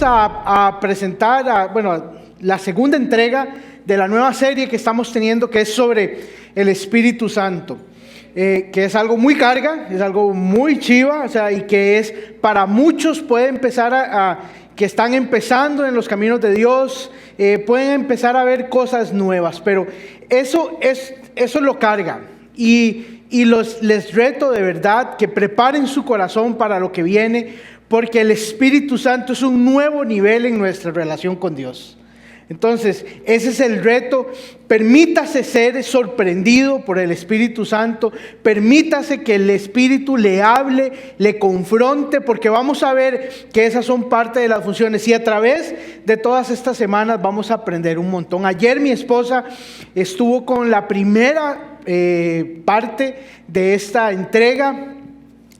a presentar, la segunda entrega de la nueva serie que estamos teniendo, que es sobre el Espíritu Santo. Que es algo muy carga, es algo muy chiva, y que es para muchos puede empezar que están empezando en los caminos de Dios, pueden empezar a ver cosas nuevas, pero eso lo carga. Y les reto de verdad que preparen su corazón para lo que viene, porque el Espíritu Santo es un nuevo nivel en nuestra relación con Dios. Entonces, ese es el reto. Permítase ser sorprendido por el Espíritu Santo. Permítase que el Espíritu le hable, le confronte, porque vamos a ver que esas son parte de las funciones. Y a través de todas estas semanas vamos a aprender un montón. Ayer mi esposa estuvo con la primera parte de esta entrega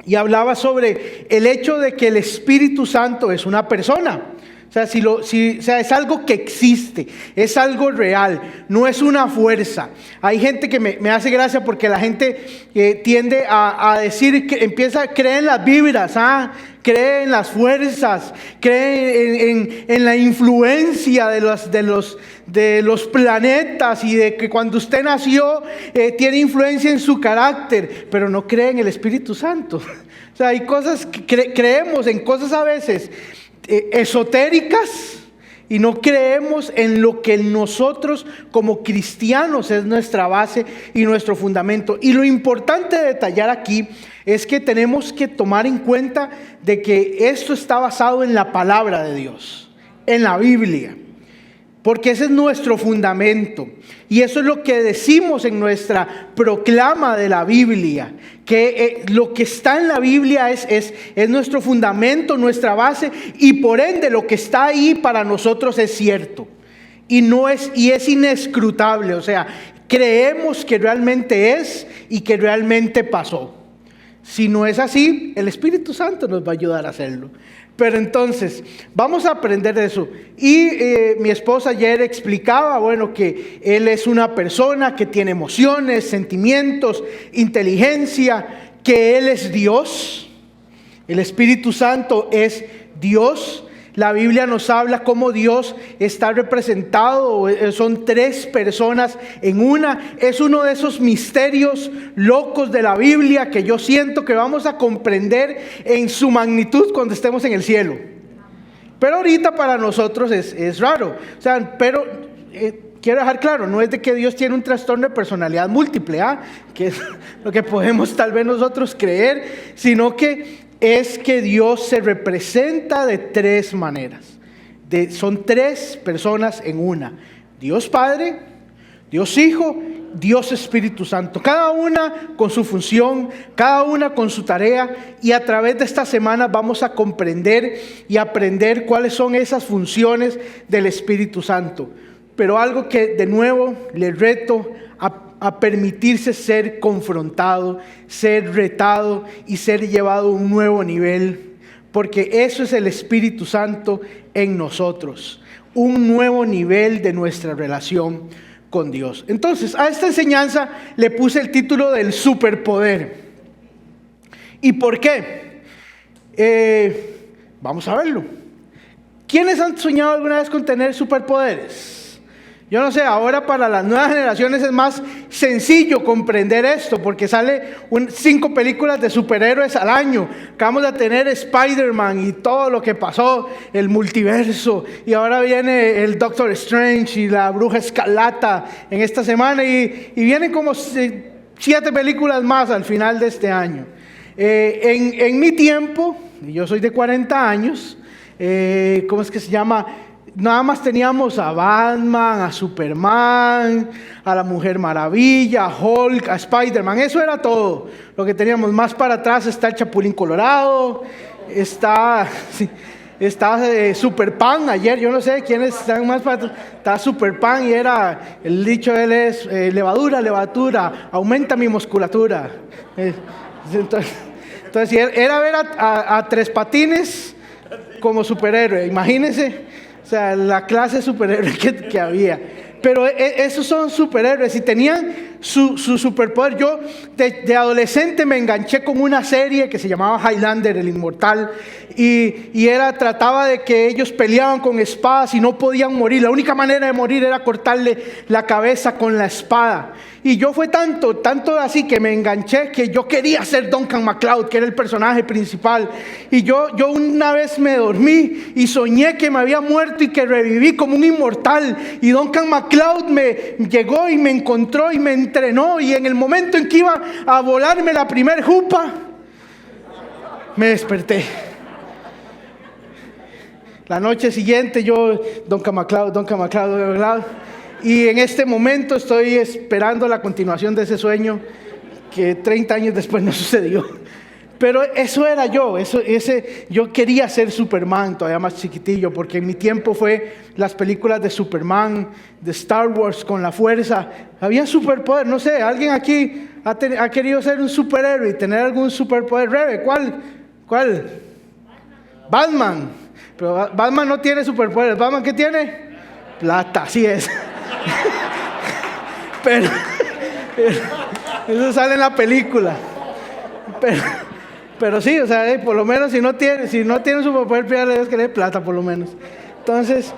y hablaba sobre el hecho de que el Espíritu Santo es una persona. Es algo que existe, es algo real, no es una fuerza. Hay gente que me hace gracia porque la gente tiende a decir, que empieza a creer en las vibras, cree en las fuerzas, cree en la influencia de los planetas, y de que cuando usted nació tiene influencia en su carácter, pero no cree en el Espíritu Santo. Hay cosas que creemos en cosas a veces esotéricas y no creemos en lo que nosotros como cristianos es nuestra base y nuestro fundamento. Y lo importante de detallar aquí es que tenemos que tomar en cuenta de que esto está basado en la palabra de Dios, en la Biblia, porque ese es nuestro fundamento. Y eso es lo que decimos en nuestra proclama de la Biblia, que lo que está en la Biblia es nuestro fundamento, nuestra base, y por ende lo que está ahí para nosotros es cierto y es inescrutable. Creemos que realmente es y que realmente pasó. Si no es así, el Espíritu Santo nos va a ayudar a hacerlo. Pero entonces, vamos a aprender de eso. Y mi esposa ayer explicaba, que Él es una persona que tiene emociones, sentimientos, inteligencia, que Él es Dios. El Espíritu Santo es Dios. La Biblia nos habla cómo Dios está representado, son tres personas en una. Es uno de esos misterios locos de la Biblia que yo siento que vamos a comprender en su magnitud cuando estemos en el cielo. Pero ahorita para nosotros es raro. Quiero dejar claro, no es de que Dios tiene un trastorno de personalidad múltiple, que es lo que podemos tal vez nosotros creer, sino que es que Dios se representa de tres maneras. Son tres personas en una: Dios Padre, Dios Hijo, Dios Espíritu Santo. Cada una con su función, cada una con su tarea. Y a través de estas semanas vamos a comprender y aprender cuáles son esas funciones del Espíritu Santo. Pero algo que de nuevo le reto a permitirse ser confrontado, ser retado y ser llevado a un nuevo nivel, porque eso es el Espíritu Santo en nosotros, un nuevo nivel de nuestra relación con Dios. Entonces, a esta enseñanza le puse el título del superpoder. ¿Y por qué? Vamos a verlo. ¿Quiénes han soñado alguna vez con tener superpoderes? Yo no sé, ahora para las nuevas generaciones es más sencillo comprender esto, porque sale 5 películas de superhéroes al año. Acabamos de tener Spider-Man y todo lo que pasó, el multiverso, y ahora viene el Doctor Strange y la Bruja Escarlata en esta semana, y vienen como 7 películas más al final de este año. En mi tiempo, y yo soy de 40 años, ¿cómo es que se llama? Nada más teníamos a Batman, a Superman, a la Mujer Maravilla, a Hulk, a Spider-Man. Eso era todo lo que teníamos. Más para atrás está el Chapulín Colorado, está Super Pan. Ayer, yo no sé quiénes están más para atrás. Está Super Pan y era, el dicho de él es, levadura, aumenta mi musculatura. Entonces era ver a Tres Patines como superhéroe, imagínense. La clase de superhéroes que había. Pero esos son superhéroes y tenían su superpoder. Yo de adolescente me enganché con una serie que se llamaba Highlander, el Inmortal, y trataba de que ellos peleaban con espadas y no podían morir. La única manera de morir era cortarle la cabeza con la espada. Y yo fue tanto así que me enganché que yo quería ser Duncan MacLeod, que era el personaje principal. Y yo una vez me dormí y soñé que me había muerto y que reviví como un inmortal. Y Duncan MacLeod me llegó y me encontró y me entrenó. Y en el momento en que iba a volarme la primer jupa, me desperté. La noche siguiente yo, Duncan MacLeod. Y en este momento estoy esperando la continuación de ese sueño que 30 años después no sucedió. Pero eso era yo, yo quería ser Superman, todavía más chiquitillo, porque en mi tiempo fue las películas de Superman, de Star Wars con la fuerza. Había superpoder, no sé, ¿alguien aquí ha querido ser un superhéroe y tener algún superpoder? Rebe, ¿cuál? Batman. Pero Batman no tiene superpoderes. ¿Batman qué tiene? Plata, así es. pero eso sale en la película. Pero sí, o sea, por lo menos si no tiene superpoder, pídale a Dios que le dé plata por lo menos. Entonces,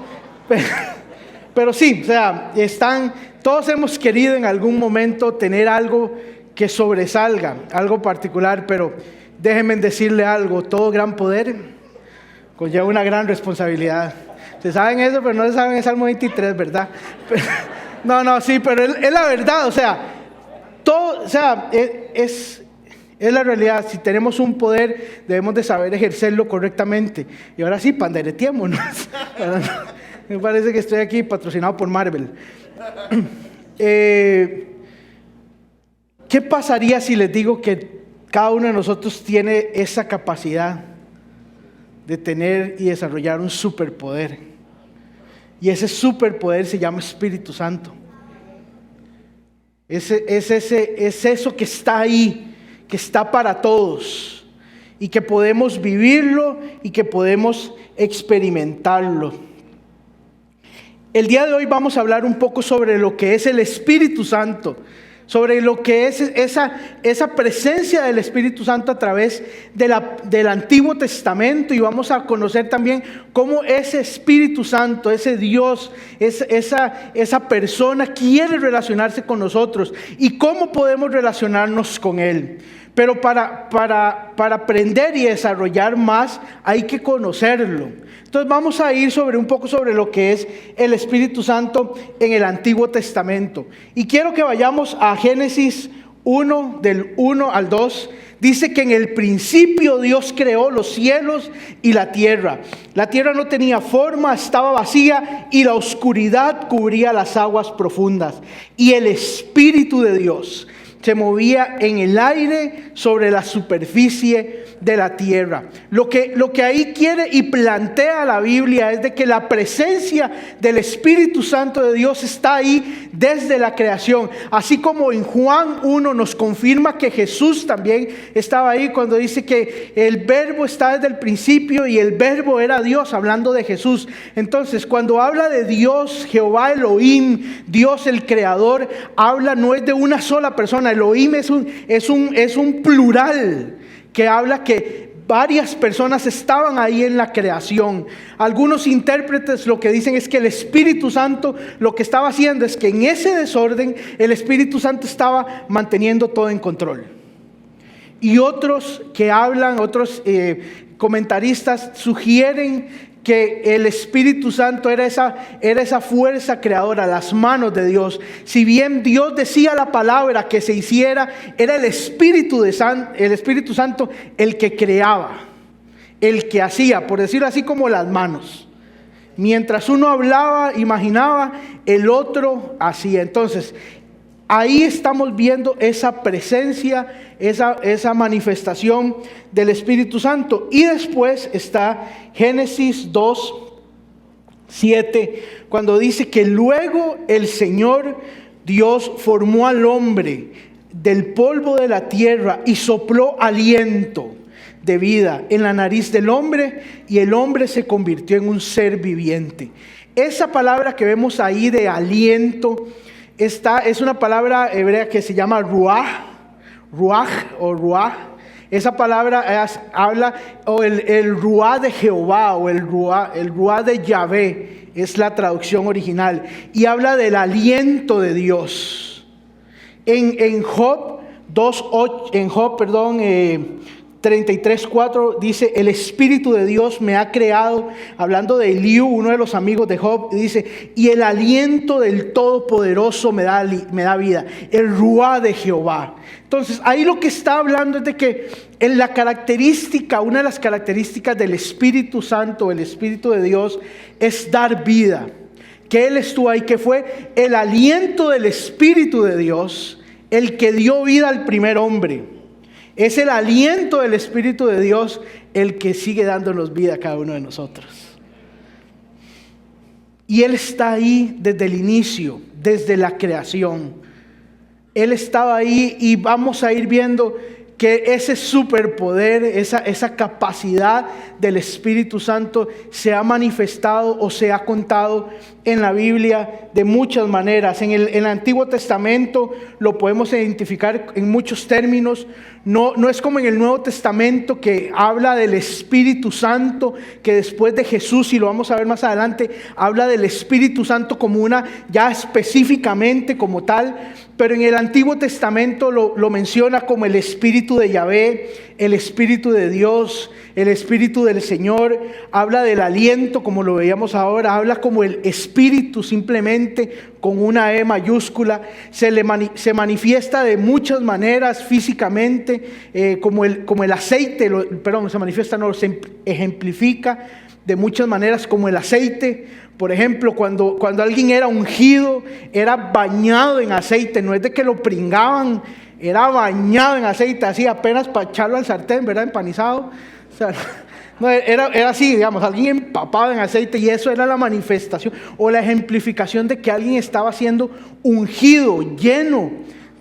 pero sí, o sea, todos hemos querido en algún momento tener algo que sobresalga, algo particular, pero déjenme decirle algo: todo gran poder conlleva una gran responsabilidad. Se saben eso, pero no se saben el Salmo 23, ¿verdad? Sí, pero es la verdad, o sea, todo, o sea, es la realidad. Si tenemos un poder, debemos de saber ejercerlo correctamente. Y ahora sí, pandereteémonos. Me parece que estoy aquí patrocinado por Marvel. ¿Qué pasaría si les digo que cada uno de nosotros tiene esa capacidad de tener y desarrollar un superpoder? Y ese superpoder se llama Espíritu Santo. Es eso que está ahí, que está para todos, y que podemos vivirlo y que podemos experimentarlo. El día de hoy vamos a hablar un poco sobre lo que es el Espíritu Santo, sobre lo que es esa presencia del Espíritu Santo a través del Antiguo Testamento, y vamos a conocer también cómo ese Espíritu Santo, ese Dios, esa persona quiere relacionarse con nosotros y cómo podemos relacionarnos con Él. Pero para aprender y desarrollar más hay que conocerlo. Entonces vamos a ir un poco sobre lo que es el Espíritu Santo en el Antiguo Testamento. Y quiero que vayamos a Génesis 1, del 1 al 2. Dice que en el principio Dios creó los cielos y la tierra. La tierra no tenía forma, estaba vacía, y la oscuridad cubría las aguas profundas. Y el Espíritu de Dios se movía en el aire sobre la superficie de la tierra. Lo que ahí quiere y plantea la Biblia es de que la presencia del Espíritu Santo de Dios está ahí desde la creación. Así como en Juan 1 nos confirma que Jesús también estaba ahí cuando dice que el verbo está desde el principio y el verbo era Dios, hablando de Jesús. Entonces, cuando habla de Dios, Jehová Elohim, Dios el creador, habla no es de una sola persona. Elohim es un plural que habla que varias personas estaban ahí en la creación. Algunos intérpretes lo que dicen es que el Espíritu Santo lo que estaba haciendo es que en ese desorden el Espíritu Santo estaba manteniendo todo en control. Y otros comentaristas sugieren que el Espíritu Santo era esa fuerza creadora, las manos de Dios. Si bien Dios decía la palabra que se hiciera, era el Espíritu Santo el que creaba, el que hacía, por decirlo así, como las manos. Mientras uno hablaba, imaginaba, el otro hacía. Entonces, ahí estamos viendo esa presencia, esa manifestación del Espíritu Santo. Y después está Génesis 2, 7, cuando dice que luego el Señor Dios formó al hombre del polvo de la tierra y sopló aliento de vida en la nariz del hombre, y el hombre se convirtió en un ser viviente. Esa palabra que vemos ahí de aliento es una palabra hebrea que se llama ruaj o ruaj. Esa palabra habla, o el ruaj de Jehová, o el ruaj de Yahvé, es la traducción original, y habla del aliento de Dios. En Job 33:4 dice: el Espíritu de Dios me ha creado, hablando de Eliú, uno de los amigos de Job, dice: y el aliento del Todopoderoso me da vida, el ruaj de Jehová. Entonces ahí lo que está hablando es de que en la característica, una de las características del Espíritu Santo, el Espíritu de Dios, es dar vida. Que Él estuvo ahí, que fue el aliento del Espíritu de Dios el que dio vida al primer hombre. Es el aliento del Espíritu de Dios el que sigue dándonos vida a cada uno de nosotros. Y Él está ahí desde el inicio, desde la creación. Él estaba ahí, y vamos a ir viendo que ese superpoder, esa capacidad del Espíritu Santo se ha manifestado o se ha contado en la Biblia de muchas maneras. En el Antiguo Testamento lo podemos identificar en muchos términos. No es como en el Nuevo Testamento, que habla del Espíritu Santo, que después de Jesús, y lo vamos a ver más adelante, habla del Espíritu Santo como ya específicamente como tal. Pero en el Antiguo Testamento lo menciona como el Espíritu de Yahvé, el Espíritu de Dios, el Espíritu del Señor. Habla del aliento, como lo veíamos ahora. Habla como el Espíritu, simplemente con una E mayúscula. Se manifiesta de muchas maneras físicamente, como el aceite. Se ejemplifica de muchas maneras como el aceite. Por ejemplo, cuando alguien era ungido, era bañado en aceite. No es de que lo pringaban, era bañado en aceite, así apenas para echarlo al sartén, ¿verdad? Empanizado. O sea, no, era así, digamos, alguien empapado en aceite, y eso era la manifestación o la ejemplificación de que alguien estaba siendo ungido, lleno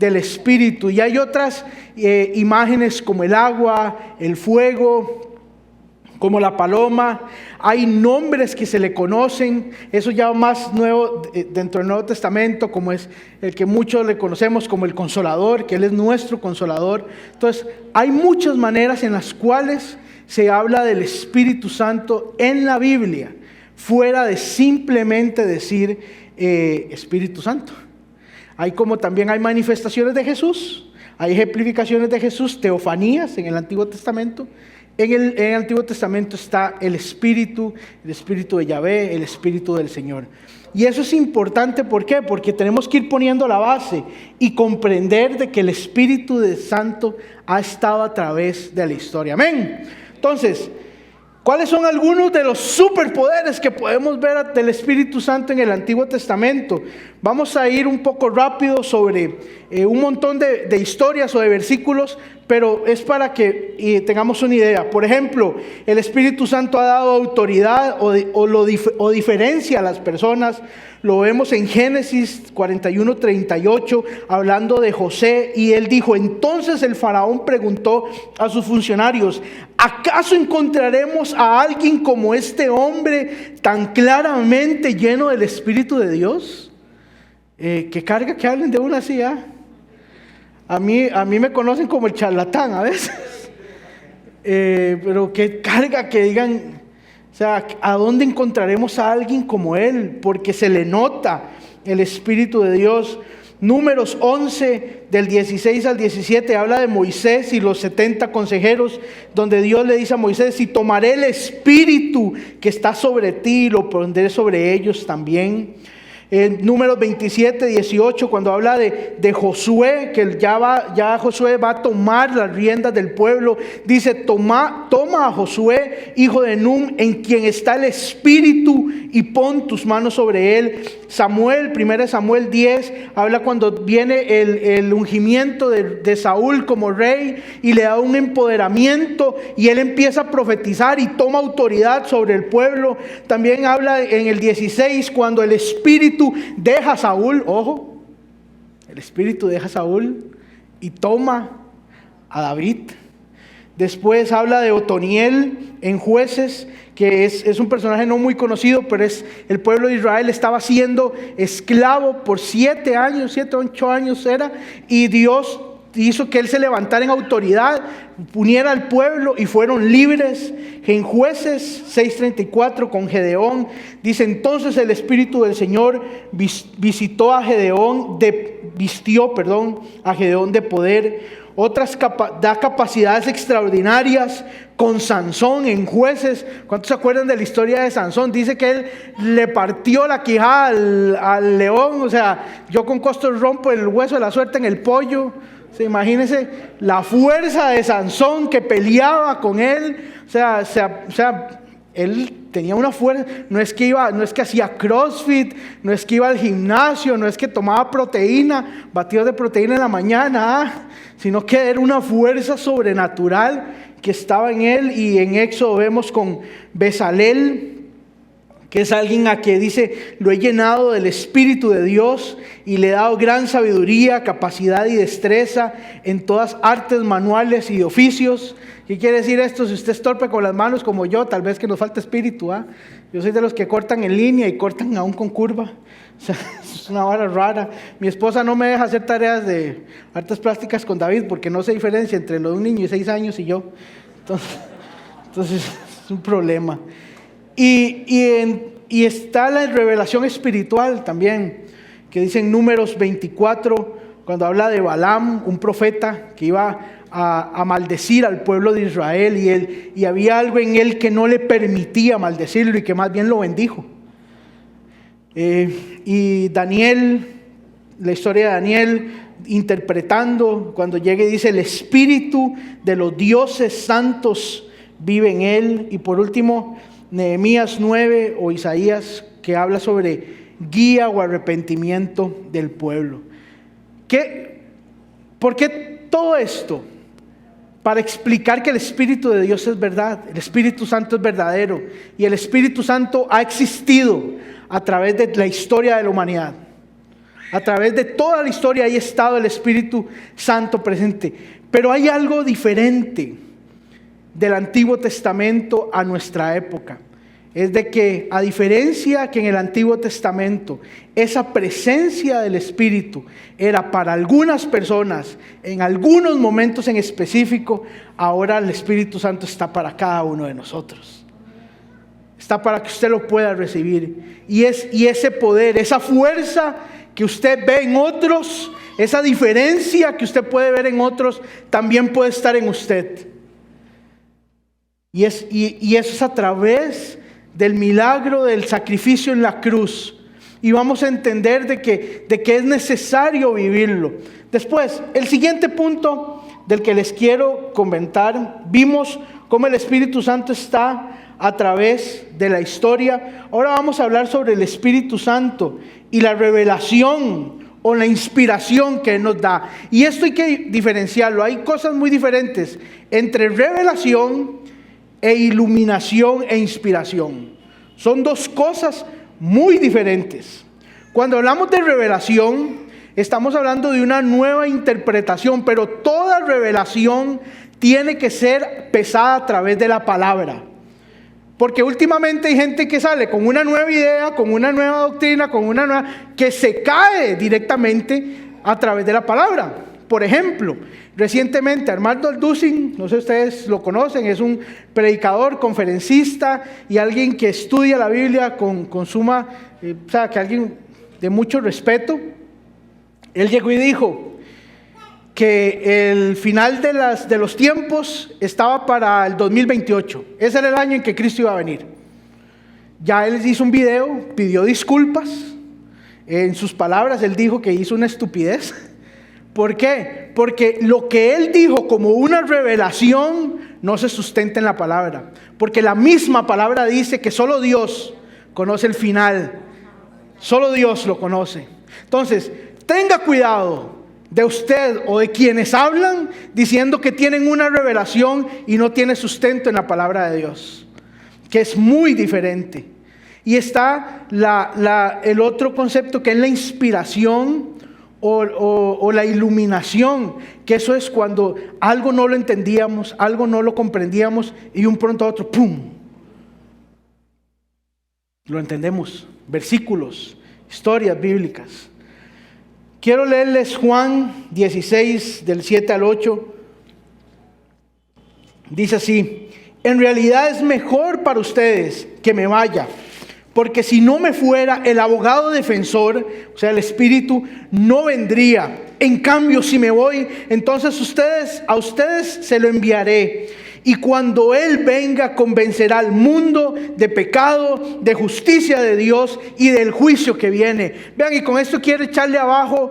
del Espíritu. Y hay otras imágenes como el agua, el fuego, como la paloma. Hay nombres que se le conocen, eso ya más nuevo dentro del Nuevo Testamento, como es el que muchos le conocemos como el Consolador, que Él es nuestro Consolador. Entonces hay muchas maneras en las cuales se habla del Espíritu Santo en la Biblia, fuera de simplemente decir Espíritu Santo. También hay manifestaciones de Jesús, hay ejemplificaciones de Jesús, teofanías en el Antiguo Testamento. En el Antiguo Testamento está el Espíritu de Yahvé, el Espíritu del Señor. Y eso es importante, ¿por qué? Porque tenemos que ir poniendo la base y comprender de que el Espíritu Santo ha estado a través de la historia. Amén. Entonces, ¿cuáles son algunos de los superpoderes que podemos ver del Espíritu Santo en el Antiguo Testamento? Vamos a ir un poco rápido sobre un montón de historias o de versículos, pero es para que tengamos una idea. Por ejemplo, el Espíritu Santo ha dado autoridad o diferencia a las personas. Lo vemos en Génesis 41:38, hablando de José, y él dijo: entonces el faraón preguntó a sus funcionarios: ¿acaso encontraremos a alguien como este hombre tan claramente lleno del Espíritu de Dios? Qué carga que hablen de una así, ¿ah? A mí me conocen como el charlatán a veces. Pero qué carga que digan, o sea, ¿a dónde encontraremos a alguien como él? Porque se le nota el Espíritu de Dios. Números 11, del 16 al 17, habla de Moisés y los 70 consejeros, donde Dios le dice a Moisés: y tomaré el Espíritu que está sobre ti y lo pondré sobre ellos también. En Números 27, 18, cuando habla de Josué, que ya Josué va a tomar las riendas del pueblo, dice: toma a Josué, hijo de Nun, en quien está el Espíritu, y pon tus manos sobre él. Samuel, 1 Samuel 10, habla cuando viene el ungimiento de Saúl como rey, y le da un empoderamiento, y él empieza a profetizar y toma autoridad sobre el pueblo. También habla en el 16, cuando el Espíritu deja a Saúl, ojo, el Espíritu deja a Saúl y toma a David. Después habla de Otoniel en Jueces, que es un personaje no muy conocido, pero el pueblo de Israel estaba siendo esclavo por 7 años, 7 o 8 años era, y Dios hizo que él se levantara en autoridad, uniera al pueblo y fueron libres. En Jueces 6:34 con Gedeón, dice: entonces el Espíritu del Señor vistió a Gedeón de poder. Da capacidades extraordinarias con Sansón en Jueces. ¿Cuántos se acuerdan de la historia de Sansón? Dice que él le partió la quijada al león. O sea, yo con costos rompo el hueso de la suerte en el pollo. O sea, imagínense la fuerza de Sansón que peleaba con él. O sea, él tenía una fuerza. No es que hacía CrossFit, no es que iba al gimnasio, no es que tomaba proteína, batidos de proteína en la mañana, sino que era una fuerza sobrenatural que estaba en él. Y en Éxodo vemos con Bezalel, que es alguien a quien dice: lo he llenado del Espíritu de Dios y le he dado gran sabiduría, capacidad y destreza en todas artes manuales y oficios. ¿Qué quiere decir esto? Si usted es torpe con las manos como yo, tal vez que nos falta espíritu. Yo soy de los que cortan en línea y cortan aún con curva. O sea, es una vara rara. Mi esposa no me deja hacer tareas de artes plásticas con David porque no se diferencia entre lo de un niño de 6 años y yo. Entonces es un problema. Y está la revelación espiritual también, que dice en Números 24, cuando habla de Balaam, un profeta que iba a maldecir al pueblo de Israel, y había algo en él que no le permitía maldecirlo y que más bien lo bendijo. Y Daniel, la historia de Daniel interpretando, cuando llega y dice: el espíritu de los dioses santos vive en él. Y por último, Nehemías 9 o Isaías, que habla sobre guía o arrepentimiento del pueblo. ¿Por qué todo esto? Para explicar que el Espíritu de Dios es verdad, el Espíritu Santo es verdadero, y el Espíritu Santo ha existido a través de la historia de la humanidad. A través de toda la historia ha estado el Espíritu Santo presente. Pero hay algo diferente del Antiguo Testamento a nuestra época. Es de que, a diferencia que en el Antiguo Testamento esa presencia del Espíritu era para algunas personas en algunos momentos en específico, ahora el Espíritu Santo está para cada uno de nosotros. Está para que usted lo pueda recibir. Y ese poder, esa fuerza que usted ve en otros, esa diferencia que usted puede ver en otros, también puede estar en usted. Y eso es a través del milagro del sacrificio en la cruz. Y vamos a entender de que es necesario vivirlo. Después, el siguiente punto del que les quiero comentar, vimos cómo el Espíritu Santo está a través de la historia. Ahora vamos a hablar sobre el Espíritu Santo y la revelación o la inspiración que Él nos da. Y esto hay que diferenciarlo. Hay cosas muy diferentes entre revelación e iluminación e inspiración. Son dos cosas muy diferentes. Cuando hablamos de revelación, estamos hablando de una nueva interpretación, pero toda revelación tiene que ser pesada a través de la palabra. Porque últimamente hay gente que sale con una nueva idea, con una nueva doctrina, que se cae directamente a través de la palabra. Por ejemplo, recientemente Armando Alducin, no sé si ustedes lo conocen, es un predicador, conferencista y alguien que estudia la Biblia con suma, que alguien de mucho respeto. Él llegó y dijo que el final de los tiempos estaba para el 2028. Ese era el año en que Cristo iba a venir. Ya él hizo un video, pidió disculpas. En sus palabras, él dijo que hizo una estupidez. ¿Por qué? Porque lo que él dijo como una revelación no se sustenta en la palabra. Porque la misma palabra dice que solo Dios conoce el final. Solo Dios lo conoce. Entonces, tenga cuidado de usted o de quienes hablan diciendo que tienen una revelación y no tiene sustento en la palabra de Dios, que es muy diferente. Y está el otro concepto, que es la inspiración o la iluminación, que eso es cuando algo no lo entendíamos, algo no lo comprendíamos y un pronto a otro, ¡pum!, lo entendemos. Versículos, historias bíblicas. Quiero leerles Juan 16 del 7 al 8. Dice así: en realidad es mejor para ustedes que me vaya, porque si no me fuera, el abogado defensor, o sea, el Espíritu, no vendría. En cambio, si me voy, entonces a ustedes se lo enviaré. Y cuando Él venga, convencerá al mundo de pecado, de justicia de Dios y del juicio que viene. Vean, y con esto quiero echarle abajo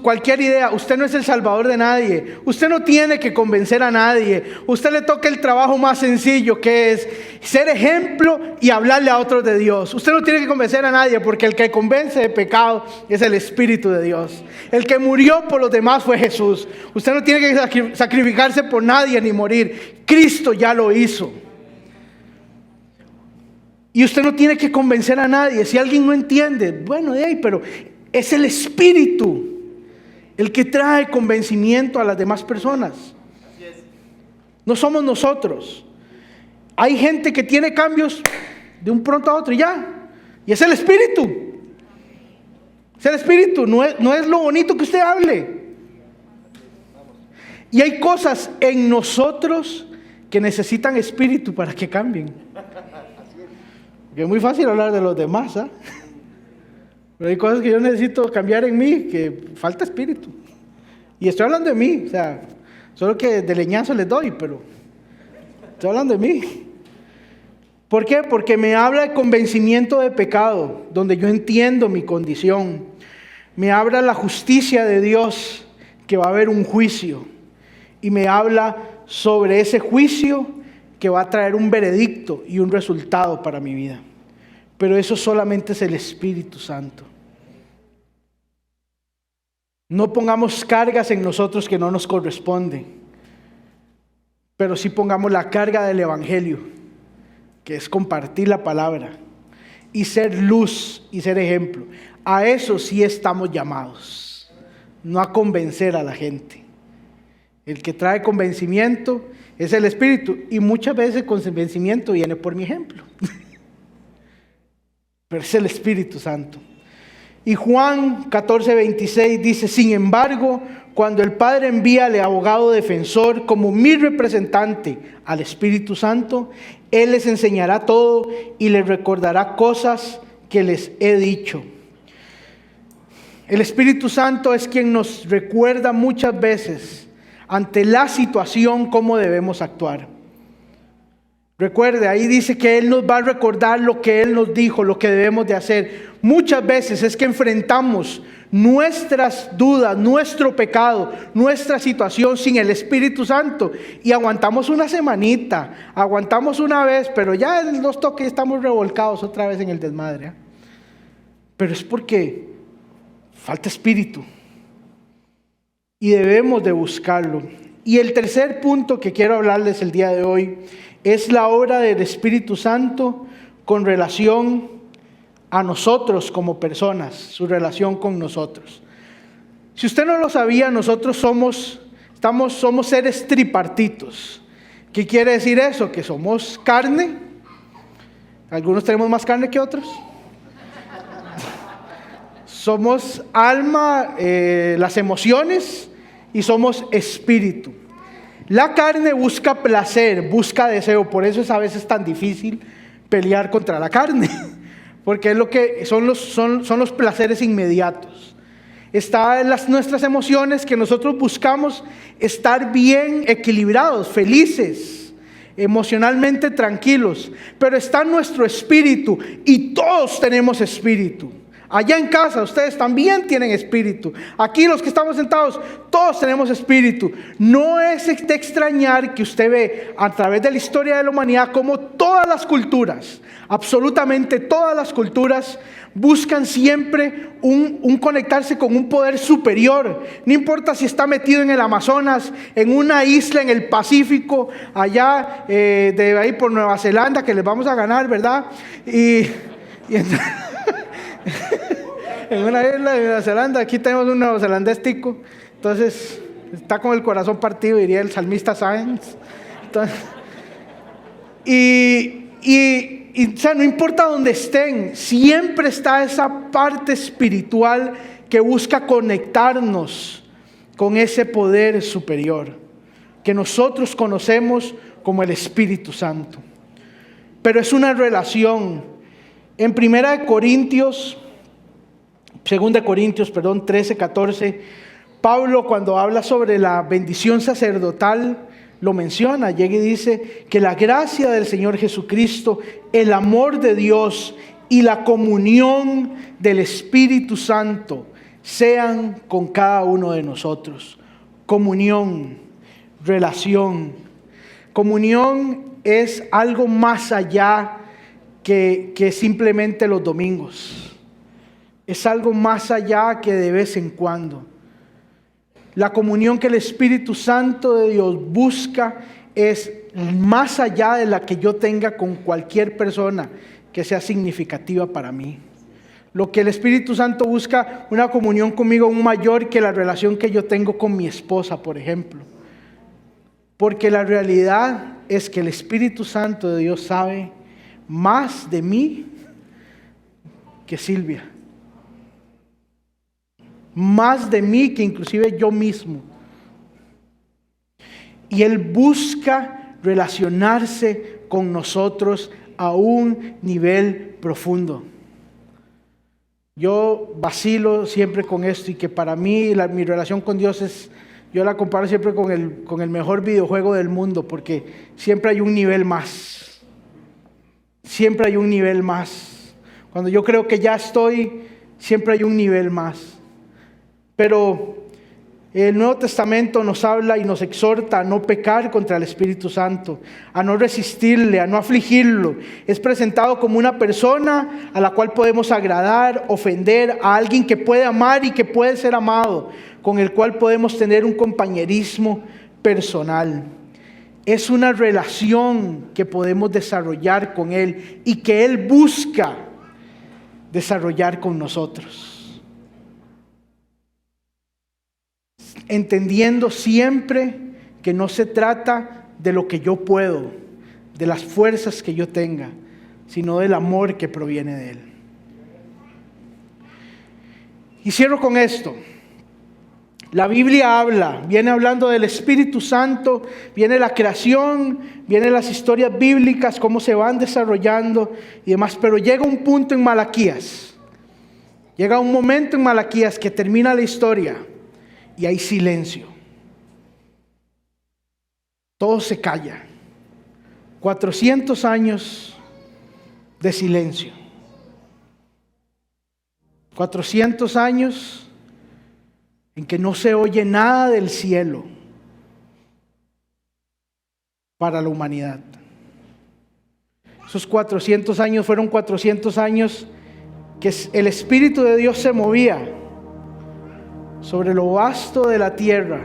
cualquier idea. Usted no es el salvador de nadie. Usted no tiene que convencer a nadie. Usted le toca el trabajo más sencillo, que es ser ejemplo y hablarle a otros de Dios. Usted no tiene que convencer a nadie, porque el que convence de pecado es el Espíritu de Dios. El que murió por los demás fue Jesús. Usted no tiene que sacrificarse por nadie ni morir. Cristo ya lo hizo. Y usted no tiene que convencer a nadie. Si alguien no entiende, bueno, pero es el Espíritu el que trae convencimiento a las demás personas. No somos nosotros. Hay gente que tiene cambios de un pronto a otro y ya. Y es el Espíritu. Es el Espíritu, no es lo bonito que usted hable. Y hay cosas en nosotros que necesitan Espíritu para que cambien. Porque es muy fácil hablar de los demás, ¿eh? Pero hay cosas que yo necesito cambiar en mí, que falta Espíritu. Y estoy hablando de mí, o sea, solo que de leñazo les doy, pero estoy hablando de mí. ¿Por qué? Porque me habla de convencimiento de pecado, donde yo entiendo mi condición. Me habla la justicia de Dios, que va a haber un juicio. Y me habla sobre ese juicio que va a traer un veredicto y un resultado para mi vida. Pero eso solamente es el Espíritu Santo. No pongamos cargas en nosotros que no nos corresponden, pero sí pongamos la carga del Evangelio, que es compartir la palabra y ser luz y ser ejemplo. A eso sí estamos llamados, no a convencer a la gente. El que trae convencimiento es el Espíritu, y muchas veces el convencimiento viene por mi ejemplo. Pero es el Espíritu Santo. Y Juan 14:26 dice: sin embargo, cuando el Padre envía al abogado defensor como mi representante, al Espíritu Santo, Él les enseñará todo y les recordará cosas que les he dicho. El Espíritu Santo es quien nos recuerda muchas veces ante la situación cómo debemos actuar. Recuerde, ahí dice que Él nos va a recordar lo que Él nos dijo, lo que debemos de hacer. Muchas veces es que enfrentamos nuestras dudas, nuestro pecado, nuestra situación sin el Espíritu Santo, y aguantamos una semanita, aguantamos una vez, pero ya en los toques estamos revolcados otra vez en el desmadre. Pero es porque falta Espíritu y debemos de buscarlo. Y el tercer punto que quiero hablarles el día de hoy es la obra del Espíritu Santo con relación a nosotros como personas, su relación con nosotros. Si usted no lo sabía, nosotros somos seres tripartitos. ¿Qué quiere decir eso? Que somos carne. Algunos tenemos más carne que otros. Somos alma, las emociones, y somos espíritu. La carne busca placer, busca deseo. Por eso es a veces tan difícil pelear contra la carne, porque es lo que son los placeres inmediatos. Están nuestras emociones, que nosotros buscamos estar bien equilibrados, felices, emocionalmente tranquilos. Pero está nuestro espíritu, y todos tenemos espíritu. Allá en casa ustedes también tienen espíritu. Aquí los que estamos sentados, todos tenemos espíritu. No es de extrañar que usted ve a través de la historia de la humanidad como todas las culturas, absolutamente todas las culturas, buscan siempre un conectarse con un poder superior. No importa si está metido en el Amazonas, en una isla en el Pacífico, allá de ahí por Nueva Zelanda, que les vamos a ganar, ¿verdad? en una isla de Nueva Zelanda. Aquí tenemos un neozelandés tico, entonces está con el corazón partido, diría el salmista Sáenz. Entonces, o sea, no importa dónde estén, siempre está esa parte espiritual que busca conectarnos con ese poder superior que nosotros conocemos como el Espíritu Santo. Pero es una relación. En 2 Corintios 13, 14, Pablo, cuando habla sobre la bendición sacerdotal, lo menciona. Llega y dice que la gracia del Señor Jesucristo, el amor de Dios y la comunión del Espíritu Santo sean con cada uno de nosotros. Comunión, relación. Comunión es algo más allá que simplemente los domingos. Es algo más allá que de vez en cuando. La comunión que el Espíritu Santo de Dios busca es más allá de la que yo tenga con cualquier persona que sea significativa para mí. Lo que el Espíritu Santo busca, una comunión conmigo aún mayor que la relación que yo tengo con mi esposa, por ejemplo. Porque la realidad es que el Espíritu Santo de Dios sabe más de mí que Silvia. Más de mí que inclusive yo mismo. Y Él busca relacionarse con nosotros a un nivel profundo. Yo vacilo siempre con esto y que para mí mi relación con Dios es, yo la comparo siempre con el mejor videojuego del mundo, porque siempre hay un nivel más. Siempre hay un nivel más. Cuando yo creo que ya estoy, siempre hay un nivel más. Pero el Nuevo Testamento nos habla y nos exhorta a no pecar contra el Espíritu Santo, a no resistirle, a no afligirlo. Es presentado como una persona a la cual podemos agradar, ofender, a alguien que puede amar y que puede ser amado, con el cual podemos tener un compañerismo personal. Es una relación que podemos desarrollar con Él y que Él busca desarrollar con nosotros. Entendiendo siempre que no se trata de lo que yo puedo, de las fuerzas que yo tenga, sino del amor que proviene de Él. Y cierro con esto. La Biblia viene hablando del Espíritu Santo, viene la creación, vienen las historias bíblicas, cómo se van desarrollando y demás, pero llega un punto en Malaquías, llega un momento en Malaquías que termina la historia. Y hay silencio. Todo se calla. 400 años de silencio. 400 años en que no se oye nada del cielo para la humanidad. Esos 400 años fueron 400 años que el Espíritu de Dios se movía sobre lo vasto de la tierra,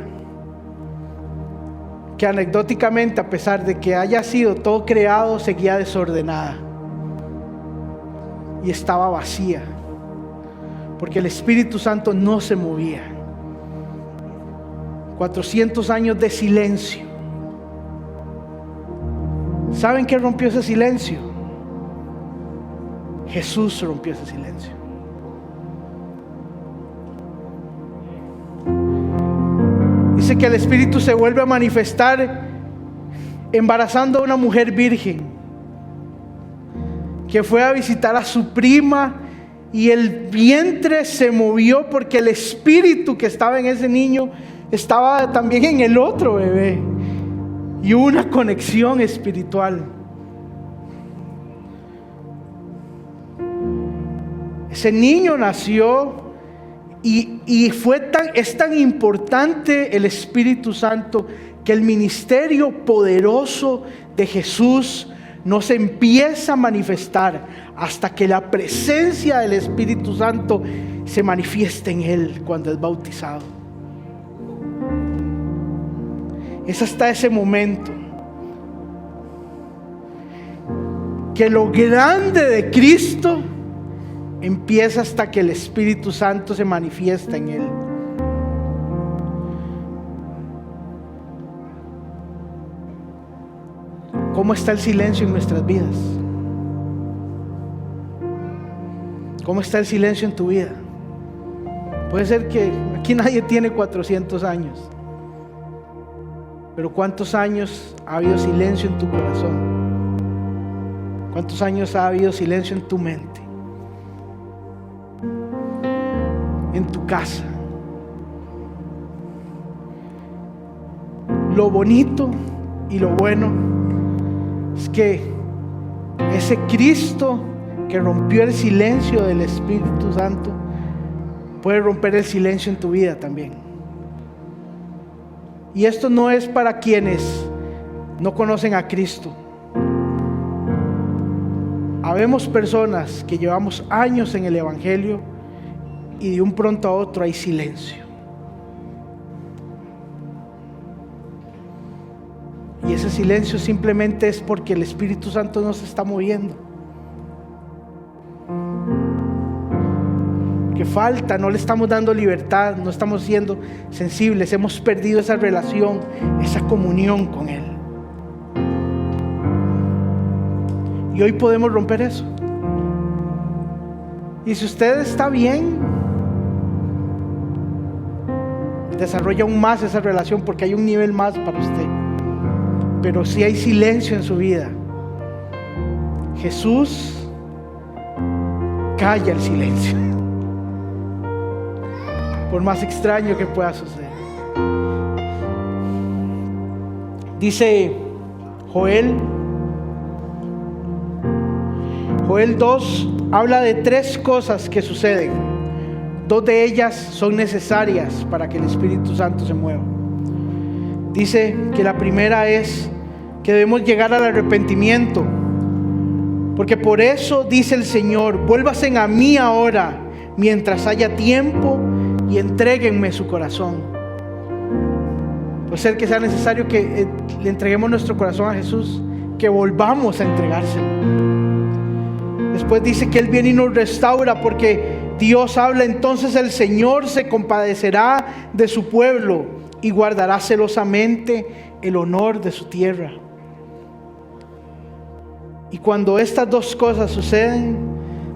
que anecdóticamente, a pesar de que haya sido todo creado, seguía desordenada y estaba vacía, porque el Espíritu Santo no se movía. 400 años de silencio. ¿Saben qué rompió ese silencio? Jesús rompió ese silencio. Dice que el Espíritu se vuelve a manifestar embarazando a una mujer virgen que fue a visitar a su prima, y el vientre se movió porque el espíritu que estaba en ese niño estaba también en el otro bebé, y hubo una conexión espiritual. Ese niño nació. Y es tan importante el Espíritu Santo que el ministerio poderoso de Jesús no se empieza a manifestar hasta que la presencia del Espíritu Santo se manifieste en Él cuando es bautizado. Es hasta ese momento que lo grande de Cristo empieza hasta que el Espíritu Santo se manifiesta en él. ¿Cómo está el silencio en nuestras vidas? ¿Cómo está el silencio en tu vida? Puede ser que aquí nadie tiene 400 años, pero ¿cuántos años ha habido silencio en tu corazón? ¿Cuántos años ha habido silencio en tu mente? En tu casa. Lo bonito y lo bueno es que ese Cristo que rompió el silencio del Espíritu Santo puede romper el silencio en tu vida también. Y esto no es para quienes no conocen a Cristo. Habemos personas que llevamos años en el Evangelio y de un pronto a otro hay silencio. Y ese silencio simplemente es porque el Espíritu Santo no se está moviendo. Que falta, no le estamos dando libertad, no estamos siendo sensibles, hemos perdido esa relación, esa comunión con Él. Y hoy podemos romper eso. Y si usted está bien, desarrolla aún más esa relación porque hay un nivel más para usted. Pero si hay silencio en su vida, Jesús calla el silencio, por más extraño que pueda suceder. Dice Joel 2 habla de 3 cosas que suceden. 2 de ellas son necesarias para que el Espíritu Santo se mueva. Dice que la primera es que debemos llegar al arrepentimiento, porque por eso dice el Señor: vuélvanse a mí ahora mientras haya tiempo y entréguenme su corazón. Puede ser que sea necesario que le entreguemos nuestro corazón a Jesús, que volvamos a entregárselo. Después dice que Él viene y nos restaura, porque Dios habla: entonces el Señor se compadecerá de su pueblo y guardará celosamente el honor de su tierra. Y cuando estas 2 cosas suceden,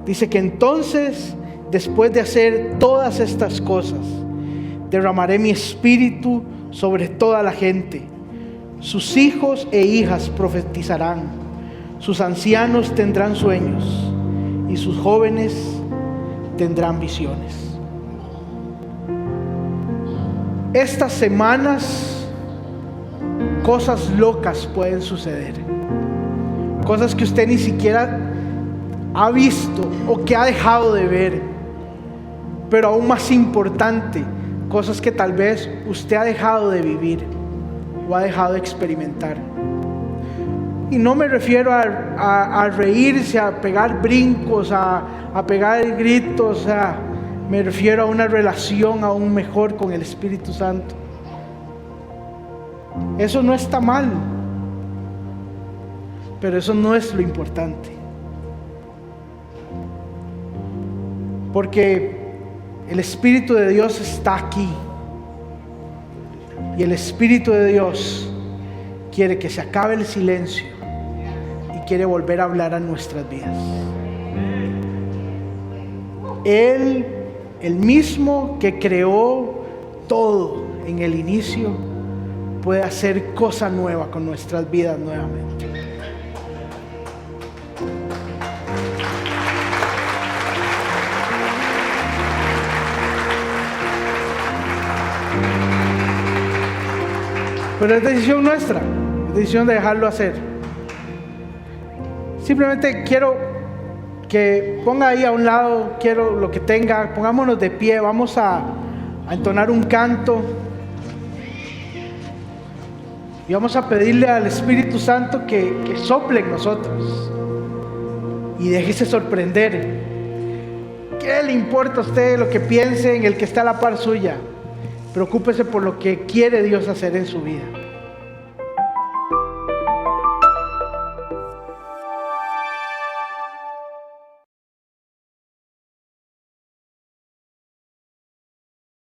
dice que entonces, después de hacer todas estas cosas, derramaré mi espíritu sobre toda la gente. Sus hijos e hijas profetizarán, sus ancianos tendrán sueños y sus jóvenes tendrán visiones. Estas semanas, cosas locas pueden suceder. Cosas que usted ni siquiera ha visto o que ha dejado de ver. Pero aún más importante, cosas que tal vez usted ha dejado de vivir o ha dejado de experimentar. Y no me refiero a reírse, a pegar brincos, a pegar gritos, me refiero a una relación aún mejor con el Espíritu Santo. Eso no está mal, pero eso no es lo importante. Porque el Espíritu de Dios está aquí. Y el Espíritu de Dios quiere que se acabe el silencio y quiere volver a hablar a nuestras vidas. Él, el mismo que creó todo en el inicio, puede hacer cosa nueva con nuestras vidas nuevamente. Pero es decisión nuestra, es decisión de dejarlo hacer. Simplemente quiero que ponga ahí a un lado, quiero lo que tenga, pongámonos de pie, vamos a entonar un canto y vamos a pedirle al Espíritu Santo que sople en nosotros y déjese sorprender. ¿Qué le importa a usted lo que piense en el que está a la par suya? Preocúpese por lo que quiere Dios hacer en su vida.